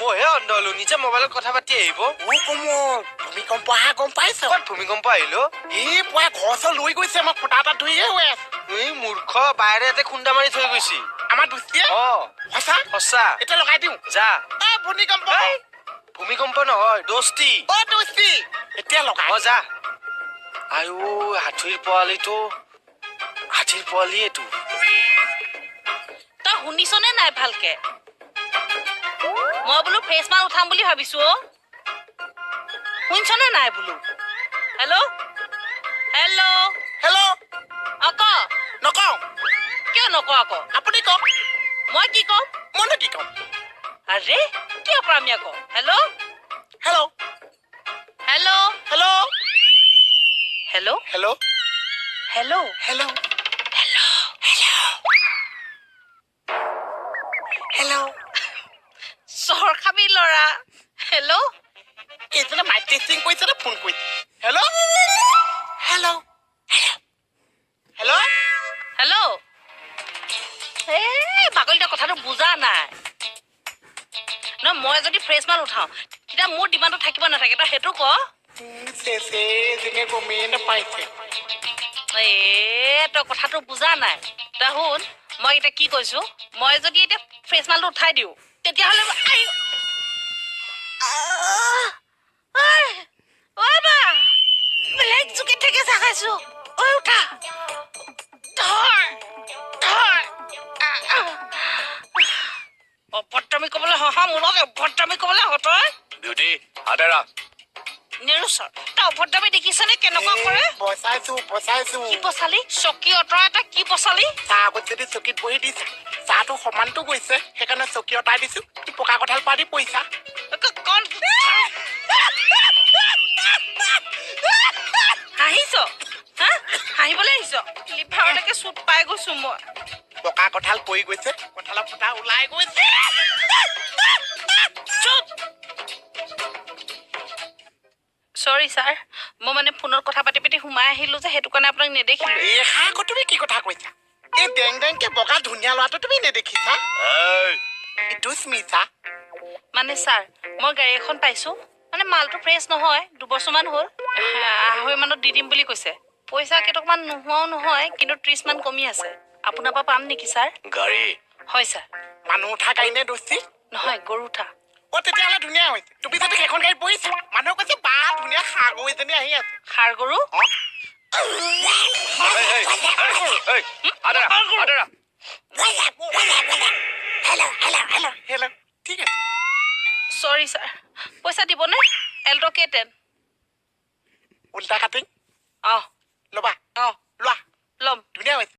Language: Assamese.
মইহে অন্ধলো নিজে মোবাইলত কথা পাতি আহিব ভূমিকম্প অহা গম পাইছ ক'ত ভূমিকম্প আহিলো পুৱা ঘৰ চৰ লৈ গৈছে মই ফুটা এটা ধুইহে হৈ আছো এই মূৰ্খ বাহিৰে ইয়াতে খুন্দা মাৰি থৈ গৈছি আমাৰ দুষ্টিয়ে সঁচা সঁচা এতিয়া লগাই দিওঁ যা ভূমিকম্প ভূমিকম্প নহয় দোস্তি দুষ্টি এতিয়া লগাই যা আয়ো হাতীৰ পোৱালিটো হাতীৰ পোৱালি এইটো তই শুনিছনে নাই ভালকে মই বোলো ফ্ৰেছ মাল উঠাম বুলি ভাবিছো শুনিছনে নাই বোলো হেল্ল' হেল্ল' হেল্ল' অক নকওঁ কিয় নক আকৌ আপুনি কওক মই কি কম মইনো কি কম আৰে কিয় পৰা আমি আকৌ hello' hello' hello' hello' hello' hello' hello' hello' hello' চহৰ খাবি ল'ৰা হেল্ল' এইজনে মাইক টেষ্টিং কৰিছে নে ফোন কৰিছে হেল্ল' হেল্ল' হেল্ল' হেল্ল' এই বাকলিটা কথাটো বুজা নাই নহয় মই যদি ফ্ৰেছ মাল উঠাওঁ তেতিয়া মোৰ ডিমাণ্ডটো থাকিব নাথাকে তই সেইটো ক যোনে গমেই নাপাইছে তই কথাটো বুজা নাই তই শুন মই এতিয়া কি কৈছো মই যদি এতিয়া ফ্ৰেছ মালটো উঠাই দিওঁ তেতিয়াহ'লে বেলেগ চুকি থেকে চাখাইছো ঐ উঠা অভদ্ৰামী কবলৈ মূলক অভদ্ৰামী কবলৈ তই বিউটি আদৰা নেৰু ছাৰ তই অভদ্ৰামী দেখিছনে কেনেকুৱা কৰে বচাইছো কি পচালি চকী অঁতৰা এটা কি পচালি চাহ আগত যদি চকীত বহি দিছে চাহটো সমানটো গৈছে সেইকাৰণে চকী অঁতাই দিছো পকা কঁঠাল পাৰি পইচা হাঁহিছ হাঁহিবলৈ আহিছ লিভাৰলৈকে চুট পাই গৈছো মই পকা কঁঠাল পৰি গৈছে কঁঠালৰ ফুটা ওলাই গৈছে চৰি ছাৰ মই মানে ফোনত কথা পাতি পাতি সোমাই আহিলো যে সেইটো কাৰণে আপোনাক নেদেখিলো আকৌ তুমি কি কথা কৈছা এই ডেং ডেংকে বগা ধুনীয়া ল'ৰাটো তুমি নেদেখিছা এইটো স্মিতা মানে ছাৰ মই গাড়ী এখন পাইছো মানে মালটো ফ্ৰেছ নহয় 2 বছৰমান হ'ল 2.5 মানত দি দিম বুলি কৈছে পইচা কেইটকমান নোহোৱাও নহয় কিন্তু 30 মান কমি আছে আপোনাৰ পৰা পাম নেকি ছাৰ গাড়ী হয় ছাৰ মানুহ উঠা গাড়ী নে দোষী নহয় গৰু উঠা তেতিয়াহ'লে ধুনীয়া হৈছে তুমি যদি সেইখন গাড়ী বহিছা মানুহে কৈছে বা ধুনীয়া সাগৰ এজনী আহি আছে সাৰ গৰু ঠিক আছে চৰি ছাৰ পইচা দিবনে এল্ট' কেটেন উল্টা কাটিং ল'বা লোৱা ল'ম ধুনীয়া হৈছে